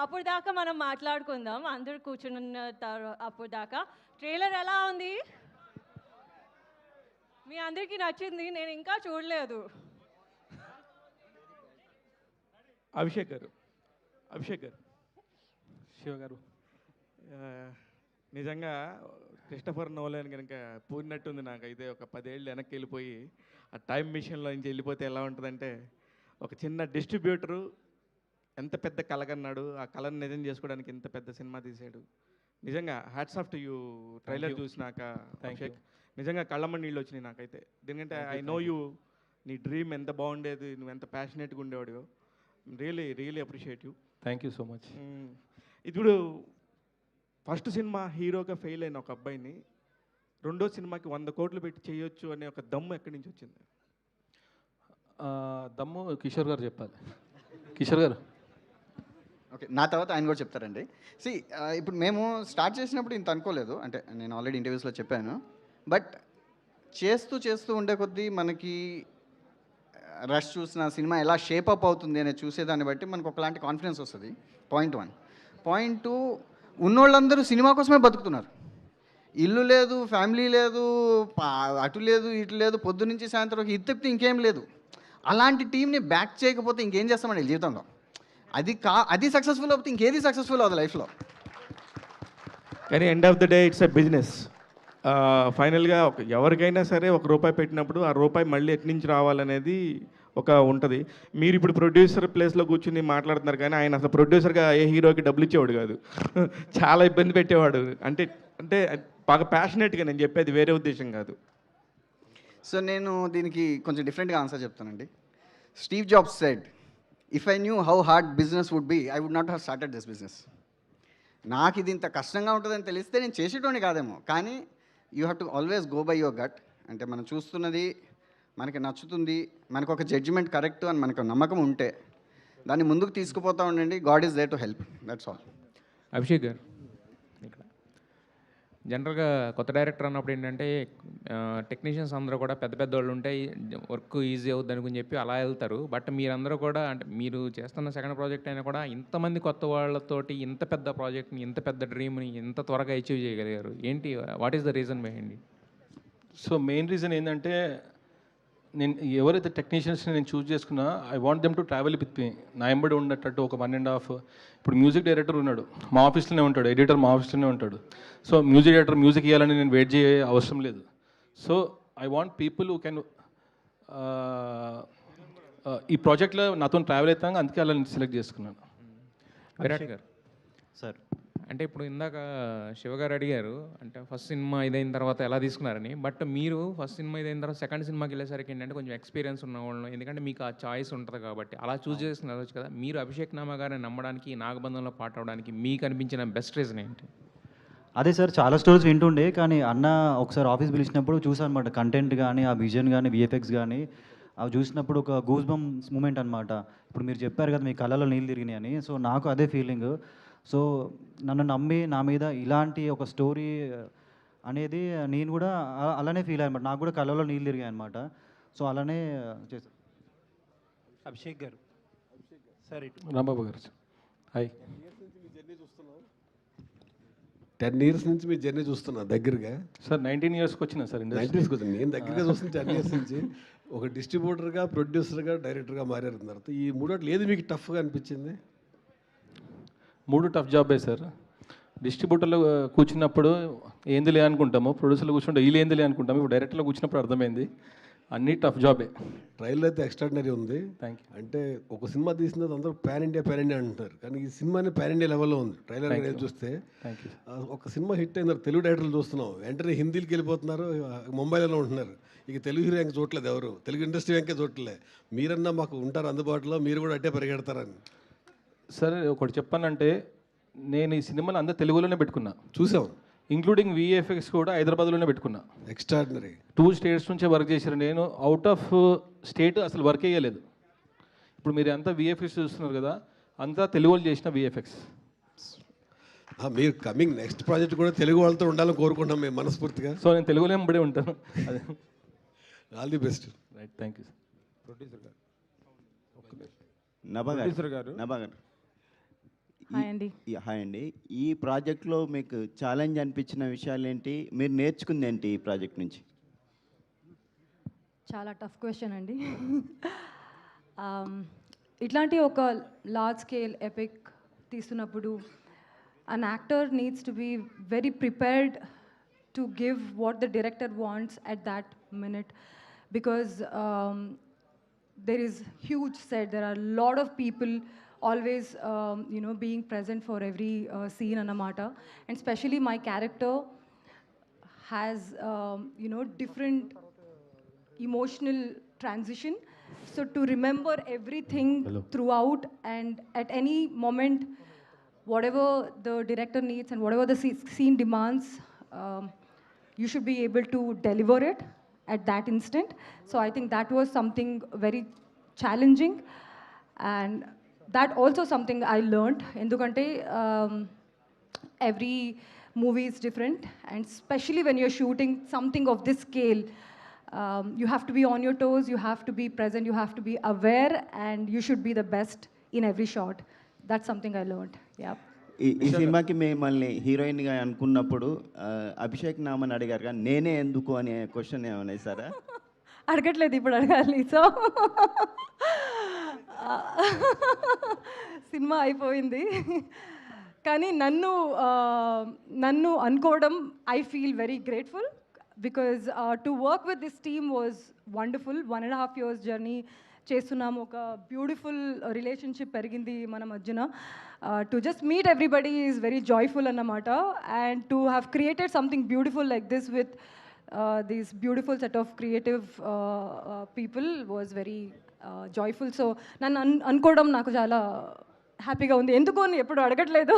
అప్పుడు దాకా మనం మాట్లాడుకుందాం, అందరూ కూర్చున్న అప్పుడు దాకా. ట్రైలర్ ఎలా ఉంది? మీ అందరికీ నచ్చింది? నేను ఇంకా చూడలేదు. అభిషేక్ గారు శివ గారు నిజంగా క్రిస్టఫర్ నోలన్ కనుక పూరినట్టుంది నాకైతే. ఒక 10 ఏళ్ళు వెనక్కి వెళ్ళిపోయి ఆ టైం మిషన్లో నుంచి వెళ్ళిపోతే ఎలా ఉంటుందంటే, ఒక చిన్న డిస్ట్రిబ్యూటరు ఎంత పెద్ద కలగన్నాడు, ఆ కళను నిజం చేసుకోవడానికి ఎంత పెద్ద సినిమా తీశాడు. నిజంగా hats off to you. Trailer చూసినాక అభిషేక్ నిజంగా కళ్ళమ్మ నీళ్ళు వచ్చినాయి నాకైతే. ఎందుకంటే ఐ నో యూ, నీ డ్రీమ్ ఎంత బాగుండేది, నువ్వు ఎంత ప్యాషనేట్గా ఉండేవాడు. Really appreciate you. Thank you so much. ఇప్పుడు ఫస్ట్ సినిమా హీరోగా ఫెయిల్ అయిన ఒక అబ్బాయిని రెండో సినిమాకి 100 కోట్లు పెట్టి చేయొచ్చు అనే ఒక దమ్ము ఎక్కడి నుంచి వచ్చింది? దమ్ము కిషోర్ గారు చెప్పాలి. కిషోర్ గారు. ఓకే, నా తర్వాత ఆయన కూడా చెప్తారండి. ఇప్పుడు మేము స్టార్ట్ చేసినప్పుడు ఇంత అనుకోలేదు, అంటే నేను ఆల్రెడీ ఇంటర్వ్యూస్లో చెప్పాను. బట్ చేస్తూ ఉండే కొద్దీ మనకి రష్ చూసిన సినిమా ఎలా షేపప్ అవుతుంది అనేది చూసేదాన్ని బట్టి మనకు ఒకలాంటి కాన్ఫిడెన్స్ వస్తుంది. పాయింట్ 1. పాయింట్ 2, ఉన్నోళ్ళందరూ సినిమా కోసమే బతుకుతున్నారు. ఇల్లు లేదు, ఫ్యామిలీ లేదు, అటు లేదు, ఇటు లేదు, పొద్దు నుంచి సాయంత్రం ఇది తప్పితే ఇంకేం లేదు. అలాంటి టీంని బ్యాక్ చేయకపోతే ఇంకేం చేస్తామండి జీవితంలో? అది సక్సెస్ఫుల్ అవుతుంది, ఇంకేది సక్సెస్ఫుల్ అవుతుంది లైఫ్లో. కానీ end of the day it's a business. ఫైనల్గా ఎవరికైనా సరే ₹1 పెట్టినప్పుడు ఆ రూపాయి మళ్ళీ ఎటు నుంచి రావాలనేది ఒక ఉంటుంది. మీరు ఇప్పుడు ప్రొడ్యూసర్ ప్లేస్లో కూర్చుని మాట్లాడుతున్నారు, కానీ ఆయన అసలు ప్రొడ్యూసర్గా ఏ హీరోకి డబ్బులు ఇచ్చేవాడు కాదు. చాలా ఇబ్బంది పెట్టేవాడు. అంటే అంటే బాగా ప్యాషనేట్గా నేను చెప్పేది, వేరే ఉద్దేశం కాదు. సో నేను దీనికి కొంచెం డిఫరెంట్గా ఆన్సర్ చెప్తానండి. Steve Jobs said, if I knew how hard business would be, I would not have started this business. నాకు ఇది ఇంత కష్టంగా ఉంటుందని తెలిస్తే నేను చేసేటోని కాదేమో. కానీ you have to always go by your gut. అంటే మనం చూస్తున్నది మనకి నచ్చుతుంది, మనకు ఒక జడ్జిమెంట్ కరెక్ట్ అని మనకు నమ్మకం ఉంటే దాన్ని ముందుకు తీసుకుపోతూ ఉండండి. God is there to help, that's all. Abhishek garu, ఇక్కడ జనరల్గా కొత్త డైరెక్టర్ అన్నప్పుడు ఏంటంటే టెక్నీషియన్స్ అందరూ కూడా పెద్ద పెద్ద వాళ్ళు ఉంటే వర్క్ ఈజీ అవుద్ది అనుకుని చెప్పి అలా వెళ్తారు. బట్ మీరందరూ కూడా, అంటే మీరు చేస్తున్న సెకండ్ ప్రాజెక్ట్ అయినా కూడా ఇంతమంది కొత్త వాళ్ళతోటి ఇంత పెద్ద ప్రాజెక్ట్ని, ఇంత పెద్ద డ్రీమ్ని ఇంత త్వరగా అచీవ్ చేయగలిగారు. ఏంటి, what is the reason behind it? So main reason ఏంటంటే, నేను ఎవరైతే టెక్నీషియన్స్ని నేను చూస్ చేసుకున్నా, I want them to travel with me. నా ఎంబడి ఉండేటట్టు ఒక 1.5. ఇప్పుడు మ్యూజిక్ డైరెక్టర్ ఉన్నాడు, మా ఆఫీస్లోనే ఉంటాడు. ఎడిటర్ మా ఆఫీస్లోనే ఉంటాడు. సో మ్యూజిక్ డైరెక్టర్ మ్యూజిక్ ఇవ్వాలని నేను వెయిట్ చేయ అవసరం లేదు. So I want people who can ఈ ప్రాజెక్ట్లో నాతో ట్రావెల్ అవుతాం, అందుకే అలా నేను సెలెక్ట్ చేసుకున్నాను. విరాట్ గారు సార్, అంటే ఇప్పుడు ఇందాక శివగారు అడిగారు, అంటే ఫస్ట్ సినిమా ఇదైన తర్వాత ఎలా తీసుకున్నారని. బట్ మీరు ఫస్ట్ సినిమా ఇదైన తర్వాత సెకండ్ సినిమాకి వెళ్ళేసరికి ఏంటంటే కొంచెం ఎక్స్పీరియన్స్ ఉన్న వాళ్ళు, ఎందుకంటే మీకు ఆ చాయిస్ ఉంటుంది కాబట్టి అలా చూస్ చేసుకుని వెళ్ళొచ్చు కదా. మీరు అభిషేక్ నామా గారిని నమ్మడానికి, నాగబంధంలో పాట అవడానికి మీకు అనిపించిన బెస్ట్ రీజన్ ఏంటి? అదే సార్, చాలా స్టోరీస్ వింటుండే, కానీ అన్న ఒకసారి ఆఫీస్ పిలిచినప్పుడు చూసాను అనమాట. కంటెంట్ కానీ, ఆ విజన్ కానీ, విఎఫ్ఎక్స్ కానీ అవి చూసినప్పుడు ఒక గూస్ బంప్స్ మూమెంట్ అనమాట. ఇప్పుడు మీరు చెప్పారు కదా మీ కళ్ళలో నీళ్ళు తిరిగినాయి అని, సో నాకు అదే ఫీలింగ్. సో నన్ను నమ్మి నా మీద ఇలాంటి ఒక స్టోరీ అనేది నేను కూడా అలానే ఫీల్ అయ్యాను. నాకు కూడా కళ్ళలో నీళ్ళు తిరిగాయి అనమాట. సో అలానే చేశాను. అభిషేక్ గారు సార్, రాంబాబు గారు హాయ్. 10 years నుంచి మీ జర్నీ చూస్తున్నా దగ్గరగా. సార్ 19 yearsకి వచ్చినా సార్. 19 వచ్చింది, నేను దగ్గరగా చూస్తున్నా 10 years నుంచి. ఒక డిస్ట్రిబ్యూటర్గా, ప్రొడ్యూసర్గా, డైరెక్టర్గా మారారు తర్వాత. ఈ మూడోట్లు ఏది మీకు టఫ్గా అనిపించింది? 3 టఫ్ జాబే సార్. డిస్ట్రిబ్యూటర్లో కూర్చున్నప్పుడు ఏందిలే అనుకుంటాము, ప్రొడ్యూసర్లో కూర్చుంటే వీళ్ళు ఏందిలే అనుకుంటాము. ఇప్పుడు డైరెక్టర్లో కూర్చున్నప్పుడు అర్థమైంది అన్నీ టఫ్ జాబే. ట్రైలర్ అయితే ఎక్స్ట్రాడినరీ ఉంది. Thank you. అంటే ఒక సినిమా తీసిన అందరూ పాన్ ఇండియా అంటున్నారు, కానీ ఈ సినిమాని పాన్ ఇండియా లెవెల్లో ఉంది. ట్రైలర్ అనేది చూస్తే థ్యాంక్ యూ. ఒక సినిమా హిట్ అయిన తెలుగు డైరెక్టర్లు చూస్తున్నాం, వెంటనే హిందీకి వెళ్ళిపోతున్నారు, ముంబైలో ఉంటున్నారు. ఇక తెలుగు హీరో ఇంకా చూడలేదు, ఎవరు తెలుగు ఇండస్ట్రీ వెంకే చూడలేదు. మీరన్నా మాకు ఉంటారు అందుబాటులో, మీరు కూడా అట్టే పరిగెడతారని. సరే ఒకటి చెప్పానంటే, నేను ఈ సినిమాలో అందరు తెలుగులోనే పెట్టుకున్నా, చూసాం. ఇంక్లూడింగ్ విఎఫ్ఎక్స్ కూడా హైదరాబాద్లోనే పెట్టుకున్నా. ఎక్స్ట్రాడినరీ. 2 states నుంచే వర్క్ చేశారు. నేను అవుట్ ఆఫ్ స్టేట్ అసలు వర్క్ చేయలేదు. ఇప్పుడు మీరు అంతా విఎఫ్ఎక్స్ చూస్తున్నారు కదా, అంతా తెలుగు వాళ్ళు చేసిన విఎఫ్ఎక్స్. మీరు కమింగ్ నెక్స్ట్ ప్రాజెక్ట్ కూడా తెలుగు వాళ్ళతో ఉండాలని కోరుకుంటాం మేము మనస్ఫూర్తిగా. సో నేను తెలుగులో ఎంబడే ఉంటాను. అదే all the best. Right, thank you. Producer గారు నభా గారు హాయ్ అండి. హాయ్ అండి. ఈ ప్రాజెక్ట్లో మీకు ఛాలెంజ్ అనిపించిన విషయాలు ఏంటి? మీరు నేర్చుకుంది ఏంటి ఈ ప్రాజెక్ట్ నుంచి? చాలా టఫ్ క్వశ్చన్ అండి. ఇట్లాంటి ఒక లార్జ్ స్కేల్ ఎపిక్ తీస్తున్నప్పుడు an actor needs to be very prepared to give what the director wants at that minute, because there is huge set. There are a lot of people always being present for every scene anamata, and especially my character has different emotional transition, so to remember everything throughout, and at any moment whatever the director needs and whatever the scene demands, you should be able to deliver it at that instant. So I think that was something very challenging, and that also something I learned. Endukante every movie is different, and especially when you're shooting something of this scale, you have to be on your toes, you have to be present, you have to be aware, and you should be the best in every shot. That's something I learned. Yeah. ఈ సినిమాకి మిమ్మల్ని హీరోయిన్గా అనుకున్నప్పుడు అభిషేక్ నామని అడిగారు కానీ నేనే ఎందుకు అనే క్వశ్చన్ ఏమైనా వేసారా? అడగట్లేదు, ఇప్పుడు అడగాలి. సో సినిమా అయిపోయింది, కానీ నన్ను అనుకోవడం I feel very grateful, because to work with this team was wonderful. 1.5 years journey చేస్తున్నాము, ఒక బ్యూటిఫుల్ రిలేషన్షిప్ పెరిగింది మన మధ్యన. To just meet everybody is very joyful అన్నమాట, and to have created something beautiful like this with these beautiful set of creative people was very joyful. So నన్ను అనుకోవడం నాకు చాలా హ్యాపీగా ఉంది. ఎందుకు అని ఎప్పుడు అడగట్లేదు.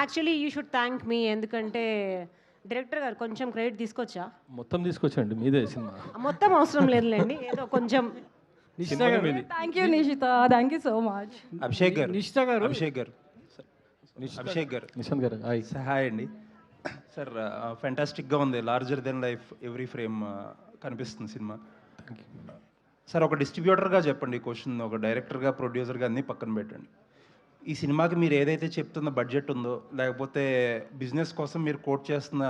యాక్చువల్లీ యూ షుడ్ థ్యాంక్ మీ, ఎందుకంటే డైరెక్టర్ గారు కొంచెం క్రెడిట్ తీసుకొచ్చా. మొత్తం తీసుకొచ్చండి, మీదే సినిమా. మొత్తం అవసరం లేదులేండి, ఏదో కొంచెం. Thank you Nishita, thank you so much. Abhishek గారు, నిషిత గారు, అభిషేక్ గారు, అభిషేక్ గారు, నిశాంత్ గారు, హాయ్. హాయ్ అండి. సార్ ఫెంటాస్టిక్గా ఉంది, larger than life every frame కనిపిస్తుంది సినిమా. సార్ ఒక డిస్ట్రిబ్యూటర్గా చెప్పండి క్వశ్చన్, ఒక డైరెక్టర్గా ప్రొడ్యూసర్గా అన్నీ పక్కన పెట్టండి. ఈ సినిమాకి మీరు ఏదైతే చెప్తున్న బడ్జెట్ ఉందో, లేకపోతే బిజినెస్ కోసం మీరు కోట్ చేస్తున్న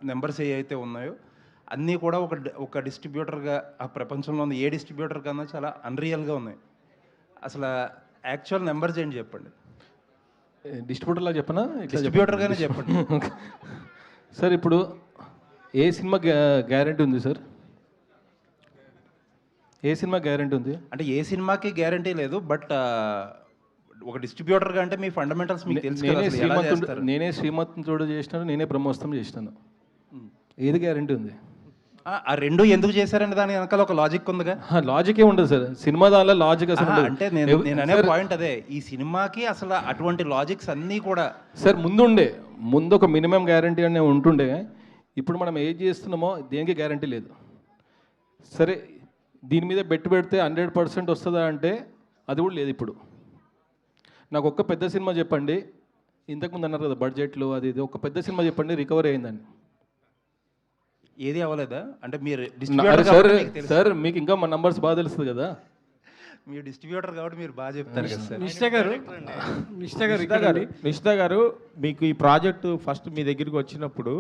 నెంబర్స్ ఏవైతే ఉన్నాయో అన్నీ కూడా ఒక డిస్ట్రిబ్యూటర్గా ఆ ప్రపంచంలో ఉన్న ఏ డిస్ట్రిబ్యూటర్ కన్నా చాలా అన్రియల్గా ఉన్నాయి. అసలు యాక్చువల్ నెంబర్స్ ఏంటి చెప్పండి. డిస్ట్రిబ్యూటర్లా చెప్పనా? డిస్ట్రిబ్యూటర్గానే చెప్పండి. సార్ ఇప్పుడు ఏ సినిమా గ్యారంటీ ఉంది సార్? ఏ సినిమా గ్యారంటీ ఉంది అంటే ఏ సినిమాకి గ్యారంటీ లేదు, బట్ ఒక డిస్ట్రిబ్యూటర్గా అంటే మీ ఫండమెంటల్స్ మీకు తెలుసు. నేనే శ్రీమంతుడు చేసినాను, నేనే బ్రహ్మోత్సవం చేసినాను. ఏది గ్యారంటీ ఉంది? ఆ రెండు ఎందుకు చేశారంటే దాని వెనకాల ఒక లాజిక్ ఉందిగా. లాజిక్ ఏ ఉండదు సార్ సినిమా, దానిలో లాజిక్ అసలు అంటే నేను అనే పాయింట్ అదే, ఈ సినిమాకి అసలు అటువంటి లాజిక్స్ అన్నీ కూడా సార్ ముందు ఒక మినిమం గ్యారంటీ అనే ఉంటుండే. ఇప్పుడు మనం ఏం చేస్తున్నామో దేనికి గ్యారంటీ లేదు. సరే దీని మీద బెట్టు పెడితే 100% వస్తుందా అంటే అది కూడా లేదు. ఇప్పుడు నాకు ఒక్క పెద్ద సినిమా చెప్పండి, ఇంతకుముందు అన్నారు కదా బడ్జెట్లు అది ఇది, ఒక పెద్ద సినిమా చెప్పండి రికవరీ అయిందని. ఏది అవ్వలేదా? అంటే మీరు సార్ మీకు ఇంకా మా నంబర్స్ బాగా తెలుస్తుంది కదా, మీరు డిస్ట్రిబ్యూటర్ కాబట్టి మీరు బాగా చెప్తారు కదా సార్. నిషిత గారు మీకు ఈ ప్రాజెక్టు ఫస్ట్ మీ దగ్గరికి వచ్చినప్పుడు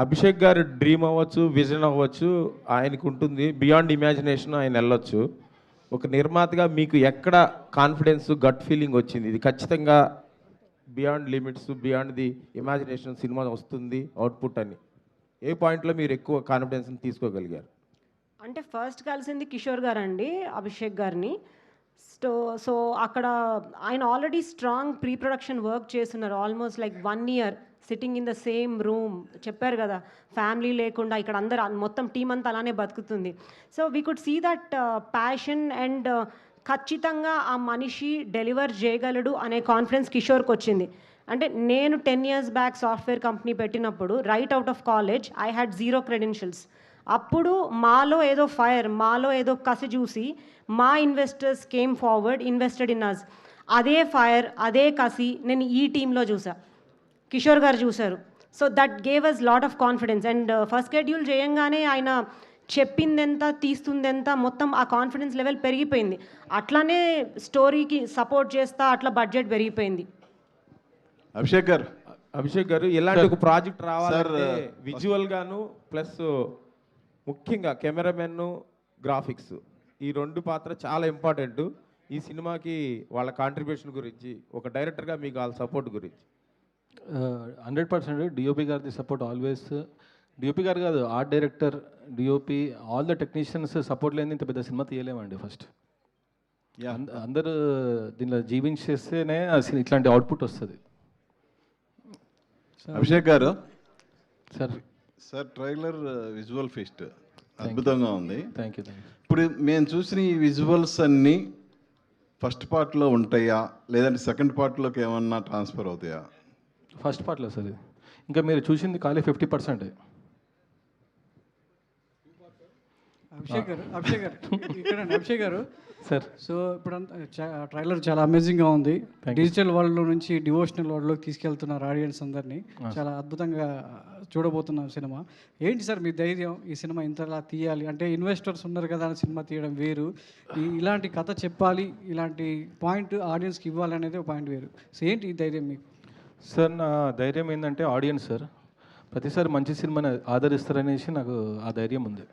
అభిషేక్ గారు డ్రీమ్ అవ్వచ్చు, విజన్ అవ్వచ్చు, ఆయనకు ఉంటుంది, బియాండ్ ఇమాజినేషన్ ఆయన వెళ్ళొచ్చు. ఒక నిర్మాతగా మీకు ఎక్కడ కాన్ఫిడెన్స్, గట్ ఫీలింగ్ వచ్చింది ఇది ఖచ్చితంగా beyond limits, beyond the imagination cinema వస్తుంది అవుట్పుట్ అని? ఏ పాయింట్లో మీరు ఎక్కువ కాన్ఫిడెన్స్ని తీసుకోగలిగారు? అంటే ఫస్ట్ కలిసింది కిషోర్ గారు అండి, అభిషేక్ గారిని. సో అక్కడ ఆయన already strong pre production work చేస్తున్నారు, almost like 1 year sitting in the same room. చెప్పారు కదా ఫ్యామిలీ లేకుండా ఇక్కడ అందరు మొత్తం టీం అంతా అలానే బతుకుతుంది. So we could see that passion and ఖచ్చితంగా ఆ మనిషి డెలివర్ చేయగలడు అనే కాన్ఫిడెన్స్ కిషోర్కి వచ్చింది. అంటే నేను 10 years బ్యాక్ సాఫ్ట్వేర్ కంపెనీ పెట్టినప్పుడు right out of college I had 0 credentials. అప్పుడు మాలో ఏదో ఫైర్, మాలో ఏదో కసి చూసి మా investors came forward, invested in us. అదే ఫైర్, అదే కసి నేను ఈ టీంలో చూసా, కిషోర్ గారు చూశారు. So that gave us lot of confidence. And first schedule చేయంగానే ఆయన చెప్పిందెంత తీస్తుందెంత మొత్తం ఆ కాన్ఫిడెన్స్ లెవెల్ పెరిగిపోయింది. అట్లానే స్టోరీకి సపోర్ట్ చేస్తా అట్లా బడ్జెట్ పెరిగిపోయింది. అభిషేక్ గారు ఇలాంటి ఒక ప్రాజెక్ట్ రావాలంటే విజువల్ గాను ప్లస్ ముఖ్యంగా కెమెరామెన్ గ్రాఫిక్స్ ఈ రెండు పాత్ర చాలా ఇంపార్టెంట్. ఈ సినిమాకి వాళ్ళ కాంట్రిబ్యూషన్ గురించి ఒక డైరెక్టర్గా మీకు వాళ్ళ సపోర్ట్ గురించి. 100% డిఓపి గారిది సపోర్ట్ ఆల్వేస్. డిఓపి గారు కాదు, art director, DOP, all the technicians support లేని ఇంత పెద్ద సినిమా తీయలేమండి. ఫస్ట్ అందరూ దీనిలో జీవించేస్తేనే ఇట్లాంటి అవుట్పుట్ వస్తుంది. అభిషేక్ గారు సార్ ట్రైలర్ విజువల్ ఫీస్ట్ అద్భుతంగా ఉంది. Thank you. ఇప్పుడు మేము చూసిన ఈ విజువల్స్ అన్నీ ఫస్ట్ పార్ట్లో ఉంటాయా లేదంటే సెకండ్ పార్ట్లోకి ఏమన్నా ట్రాన్స్ఫర్ అవుతాయా? ఫస్ట్ పార్ట్లో సార్ ఇది. ఇంకా మీరు చూసింది ఖాళీ 50%. అభిషేక్ గారు ఇక్కడ అభిషేక్ గారు సార్, సో ఇప్పుడు ట్రైలర్ చాలా అమేజింగ్గా ఉంది. డిజిటల్ వరల్డ్లో నుంచి డివోషనల్ వరల్డ్లోకి తీసుకెళ్తున్నారు ఆడియన్స్ అందరినీ. చాలా అద్భుతంగా చూడబోతున్నాం సినిమా. ఏంటి సార్ మీ ధైర్యం ఈ సినిమా ఇంతలా తీయాలి అంటే? ఇన్వెస్టర్స్ ఉన్నారు కదా అని సినిమా తీయడం వేరు, ఇలాంటి కథ చెప్పాలి, ఇలాంటి పాయింట్ ఆడియన్స్కి ఇవ్వాలి అనేది ఒక పాయింట్ వేరు. సో ఏంటి ఈ ధైర్యం మీకు? సార్ నా ధైర్యం ఏంటంటే ఆడియన్స్ సార్ ప్రతిసారి మంచి సినిమాని ఆదరిస్తారనేసి నాకు ఆ ధైర్యం ఉంది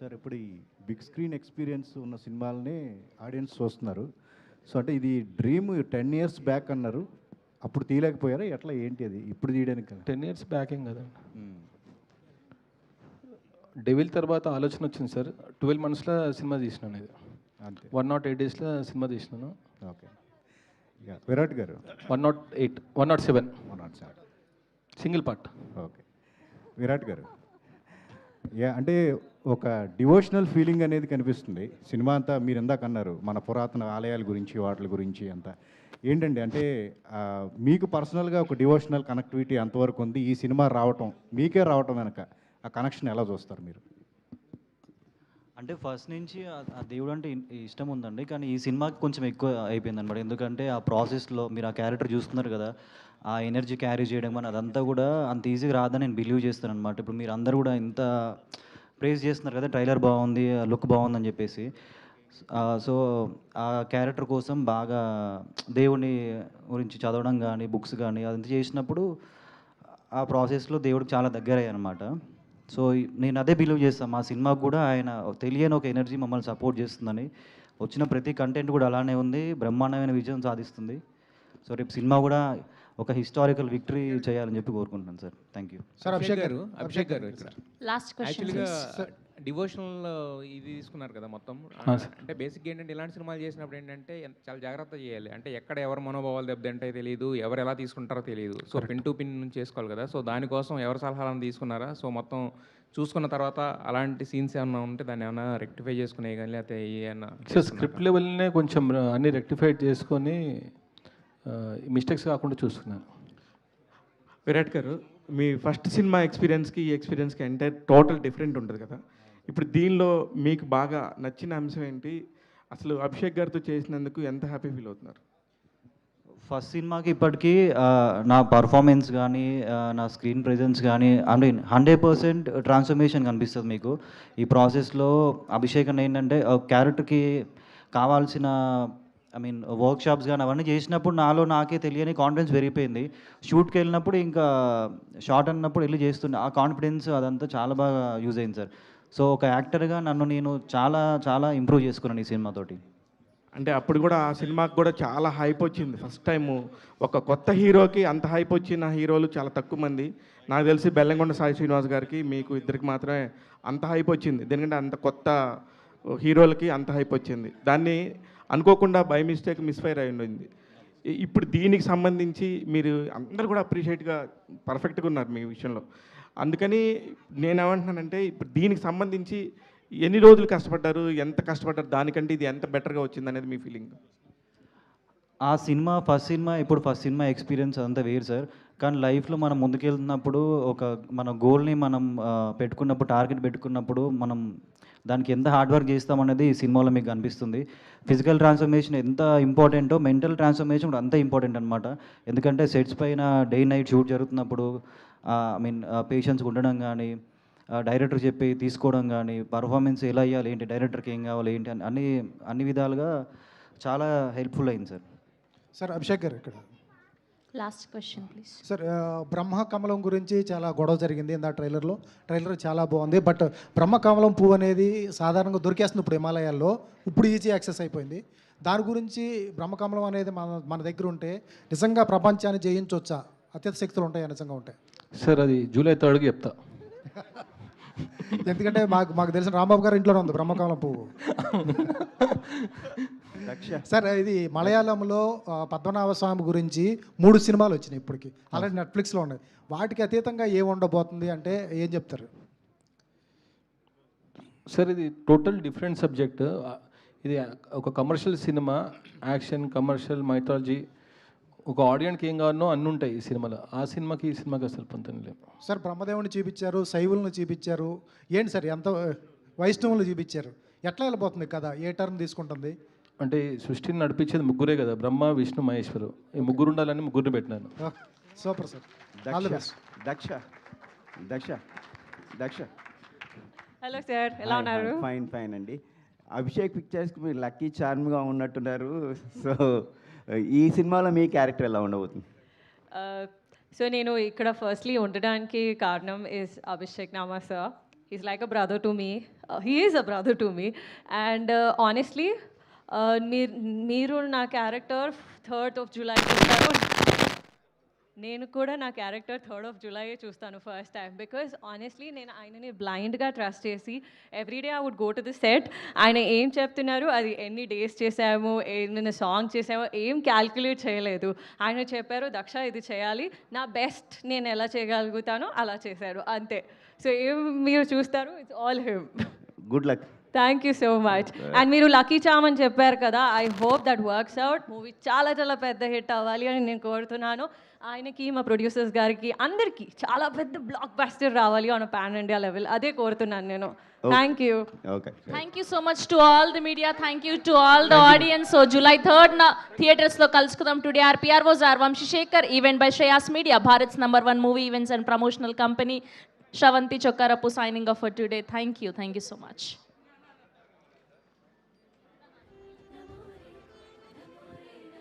సార్. ఇప్పుడు ఈ బిగ్ స్క్రీన్ ఎక్స్పీరియన్స్ ఉన్న సినిమాలని ఆడియన్స్ చూస్తున్నారు. సో అంటే ఇది డ్రీమ్ 10 years బ్యాక్ అన్నారు, అప్పుడు తీయలేకపోయారా ఎట్లా ఏంటి అది ఇప్పుడు తీయడానికి? 10 years బ్యాక్ ఏం కదండి. డెవిల్ తర్వాత ఆలోచన వచ్చింది సార్. 12 monthsలో సినిమా తీసినాను. ఇది 108 daysలో సినిమా తీసినాను. ఓకే. విరాట్ గారు 108, 107 సింగిల్ పార్ట్. ఓకే. విరాట్ గారు అంటే ఒక డివోషనల్ ఫీలింగ్ అనేది కనిపిస్తుంది సినిమా అంతా. మీరు ఇందాక అన్నారు మన పురాతన ఆలయాల గురించి వాటి గురించి అంతా ఏంటండి అంటే మీకు పర్సనల్గా ఒక డివోషనల్ కనెక్టివిటీ అంతవరకు ఉంది ఈ సినిమా రావటం, మీకే రావటం వెనక ఆ కనెక్షన్ ఎలా చూస్తారు మీరు? అంటే ఫస్ట్ నుంచి ఆ దేవుడు అంటే ఇష్టం ఉందండి, కానీ ఈ సినిమాకి కొంచెం ఎక్కువ అయిపోయింది అనమాట. ఎందుకంటే ఆ ప్రాసెస్లో మీరు ఆ క్యారెక్టర్ చూస్తున్నారు కదా, ఆ ఎనర్జీ క్యారీ చేయడం అని అదంతా కూడా అంత ఈజీగా రాదని నేను బిలీవ్ చేస్తాను అనమాట. ఇప్పుడు మీరు అందరూ కూడా ఇంత ప్రేజ్ చేస్తున్నారు కదా, ట్రైలర్ బాగుంది, లుక్ బాగుందని చెప్పేసి. సో ఆ క్యారెక్టర్ కోసం బాగా దేవుని గురించి చదవడం కానీ బుక్స్ కానీ అదంతా చేసినప్పుడు ఆ ప్రాసెస్లో దేవుడికి చాలా దగ్గర అయ్యాయి అనమాట. సో నేను అదే బిలీవ్ చేస్తాను, మా సినిమాకు కూడా ఆయన తెలియని ఒక ఎనర్జీ మమ్మల్ని సపోర్ట్ చేస్తుందని. వచ్చిన ప్రతి కంటెంట్ కూడా అలానే ఉంది, బ్రహ్మాండమైన విజయం సాధిస్తుంది. సో రేపు సినిమా కూడా ఒక హిస్టారికల్ విక్టరీ చేయాలని చెప్పి కోరుకుంటున్నాను sir. Thank you sir. Abhishek గారు లాస్ట్ క్వశ్చన్. యాక్చువల్గా డివోషనల్ ఇది తీసుకున్నారు కదా మొత్తం. అంటే బేసిక్గా ఏంటంటే ఇలాంటి సినిమాలు చేసినప్పుడు ఏంటంటే చాలా జాగ్రత్త చేయాలి. అంటే ఎక్కడ ఎవరు మనోభావాలు దెబ్బతింటాయో తెలియదు, ఎవరు ఎలా తీసుకుంటారో తెలియదు. సో పిన్ టు పిన్ నుంచి చేసుకోవాలి కదా. సో దానికోసం ఎవరి సలహాలను తీసుకున్నారా? సో మొత్తం చూసుకున్న తర్వాత అలాంటి సీన్స్ ఏమన్నా ఉంటే దాన్ని ఏమైనా రెక్టిఫై చేసుకునే కానీ లేకపోతే ఏమన్నా స్క్రిప్ట్ లెవెల్నే కొంచెం అన్ని రెక్టిఫై చేసుకొని మిస్టేక్స్ కాకుండా చూసుకున్నాను. విరాట్ గారు మీ ఫస్ట్ సినిమా ఎక్స్పీరియన్స్కి ఈ ఎక్స్పీరియన్స్కి అంటే టోటల్ డిఫరెంట్ ఉంటుంది కదా. ఇప్పుడు దీనిలో మీకు బాగా నచ్చిన అంశం ఏంటి? అసలు అభిషేక్ గారితో చేసినందుకు ఎంత హ్యాపీ ఫీల్ అవుతున్నారు? ఫస్ట్ సినిమాకి ఇప్పటికీ నా పర్ఫార్మెన్స్ కానీ నా స్క్రీన్ ప్రెజెన్స్ కానీ అంటే 100% ట్రాన్స్ఫర్మేషన్ కనిపిస్తుంది మీకు ఈ ప్రాసెస్లో. అభిషేక్ అని ఏంటంటే క్యారెక్టర్కి కావాల్సిన వర్క్షాప్స్ కానీ అవన్నీ చేసినప్పుడు నాలో నాకే తెలియని కాన్ఫిడెన్స్ పెరిగిపోయింది. షూట్కి వెళ్ళినప్పుడు ఇంకా షార్ట్ అన్నప్పుడు వెళ్ళి చేస్తుండే ఆ కాన్ఫిడెన్స్ అదంతా చాలా బాగా యూజ్ అయింది సార్. సో ఒక యాక్టర్గా నన్ను నేను చాలా చాలా ఇంప్రూవ్ చేసుకున్నాను ఈ సినిమాతోటి. అంటే అప్పుడు కూడా ఆ సినిమాకి కూడా చాలా హైప్ వచ్చింది. ఫస్ట్ టైము ఒక కొత్త హీరోకి అంత హైప్ వచ్చిన హీరోలు చాలా తక్కువ మంది. నాకు తెలిసి బెల్లంకొండ సాయి శ్రీనివాస్ గారికి మీకు ఇద్దరికి మాత్రమే అంత హైప్ వచ్చింది. ఎందుకంటే అంత కొత్త హీరోలకి అంత హైప్ వచ్చింది. దాన్ని అనుకోకుండా బై మిస్టేక్ మిస్ఫైర్ అయి ఉండింది. ఇప్పుడు దీనికి సంబంధించి మీరు అందరూ కూడా అప్రిషియేట్గా పర్ఫెక్ట్గా ఉన్నారు మీ విషయంలో. అందుకని నేనేమంటున్నానంటే ఇప్పుడు దీనికి సంబంధించి ఎన్ని రోజులు కష్టపడ్డారు, ఎంత కష్టపడ్డారు, దానికంటే ఇది ఎంత బెటర్గా వచ్చింది అనేది మీ ఫీలింగ్? ఆ సినిమా ఫస్ట్ సినిమా ఎక్స్పీరియన్స్ అంతా వేరు సార్. కానీ లైఫ్లో మనం ముందుకెళ్తున్నప్పుడు ఒక మన గోల్ని మనం పెట్టుకున్నప్పుడు, టార్గెట్ పెట్టుకున్నప్పుడు మనం దానికి ఎంత హార్డ్ వర్క్ చేస్తామనేది ఈ సినిమాలో మీకు అనిపిస్తుంది. ఫిజికల్ ట్రాన్స్ఫర్మేషన్ ఎంత ఇంపార్టెంటో మెంటల్ ట్రాన్స్ఫర్మేషన్ కూడా అంత ఇంపార్టెంట్ అనమాట. ఎందుకంటే సెట్స్ పైన డే నైట్ షూట్ జరుగుతున్నప్పుడు పేషెన్స్ ఉండడం కానీ డైరెక్టర్ చెప్పి తీసుకోవడం కానీ, పర్ఫార్మెన్స్ ఎలా ఇవ్వాలి ఏంటి, డైరెక్టర్కి ఏం కావాలి ఏంటి అని అన్ని విధాలుగా చాలా హెల్ప్ఫుల్ అయింది సార్. సార్ అభిషేక్ గారు ఇక్కడ లాస్ట్ క్వశ్చన్ ప్లీజ్. సార్ బ్రహ్మ కమలం గురించి చాలా గొడవ జరిగింది ఇందా ట్రైలర్ చాలా బాగుంది. బట్ బ్రహ్మ కమలం పువ్వు అనేది సాధారణంగా దొరికేస్తుంది ఇప్పుడు హిమాలయాల్లో, ఇప్పుడు ఈజీ యాక్సెస్ అయిపోయింది. దాని గురించి బ్రహ్మకమలం అనేది మన దగ్గర ఉంటే నిజంగా ప్రపంచాన్ని జయించవచ్చా? అత్యంత శక్తులు ఉంటాయా నిజంగా ఉంటాయి? సార్ అది జూలై 3కి చెప్తా. ఎందుకంటే మాకు తెలిసిన రాంబాబు గారు ఇంట్లోనే ఉంది బ్రహ్మకమలం పువ్వు. సార్ ఇది మలయాళంలో పద్మనాభ స్వామి గురించి 3 సినిమాలు వచ్చినాయి ఇప్పటికి, అలాంటి నెట్ఫ్లిక్స్లో ఉన్నాయి. వాటికి అతీతంగా ఏం ఉండబోతుంది అంటే ఏం చెప్తారు? సార్ ఇది టోటల్ డిఫరెంట్ సబ్జెక్ట్. ఇది ఒక commercial cinema, action, commercial, mythology, ఒక ఆడియన్స్కి ఏం కావాలనో అన్నీ ఉంటాయి ఈ సినిమాలో. ఆ సినిమాకి ఈ సినిమాకి అసలు పొంతన లేదు. సార్ బ్రహ్మదేవుని చూపించారు, శైవులను చూపించారు, ఏంటి సార్ ఎంత వైష్ణవులు చూపించారు, ఎట్లా వెళ్ళిపోతుంది కదా, ఏ టర్న్ తీసుకుంటుంది? అంటే సృష్టిని నడిపించేది ముగ్గురే కదా, బ్రహ్మ, విష్ణు, మహేశ్వరు. ఈ ముగ్గురు ఉండాలని ముగ్గురిని పెట్టినాను. Super sir. Daksha hello sir, ఎలా ఉన్నారు? ఫైన్ అండి. అభిషేక్ పిక్చర్స్కి మీరు లక్కీ చార్మ్గా ఉన్నట్టున్నారు. సో ఈ సినిమాలో మీ క్యారెక్టర్ ఎలా ఉండబోతుంది? సో నేను ఇక్కడ ఫస్ట్లీ ఉండడానికి కారణం is Abhishek Nama sir. He's like a brother to me, he is a brother to me. And honestly మీరు నా క్యారెక్టర్ 3rd of July చూస్తారు, నేను కూడా నా క్యారెక్టర్ 3rd of July చూస్తాను ఫస్ట్ టైం. బికాజ్ ఆనెస్ట్లీ నేను ఆయనని బ్లైండ్గా ట్రస్ట్ చేసి every day I would go to the set. ఆయన ఏం చెప్తున్నారు, అది ఎన్ని డేస్ చేసాము, ఏమైనా సాంగ్ చేసామో ఏం క్యాల్కులేట్ చేయలేదు. ఆయన చెప్పారు దక్ష ఇది చేయాలి, నా బెస్ట్ నేను ఎలా చేయగలుగుతానో అలా చేశారు, అంతే. సో ఏం మీరు చూస్తారు, it's all him. Good luck. Thank you so much. And మీరు లక్కీ చామ్ అని చెప్పారు కదా, I hope that works out. Movie చాలా చాలా పెద్ద హిట్ అవ్వాలి అని నేను కోరుతున్నాను. ఆయనకి, మా ప్రొడ్యూసర్స్ గారికి, అందరికీ చాలా పెద్ద బ్లాక్ బస్టర్ రావాలి ఆన్ పాన్ ఇండియా లెవెల్, అదే కోరుతున్నాను నేను. Thank you. Thank you so much to all the media, thank you to all the audience. So July 3rd థియేటర్స్లో కలుసుకుందాం. Today our PROs are Vamsi Shekhar, event by Shreyas media, Bharat's #1 movie events and promotional company, Shravanti Chokkarapu signing off for today. Thank you so much.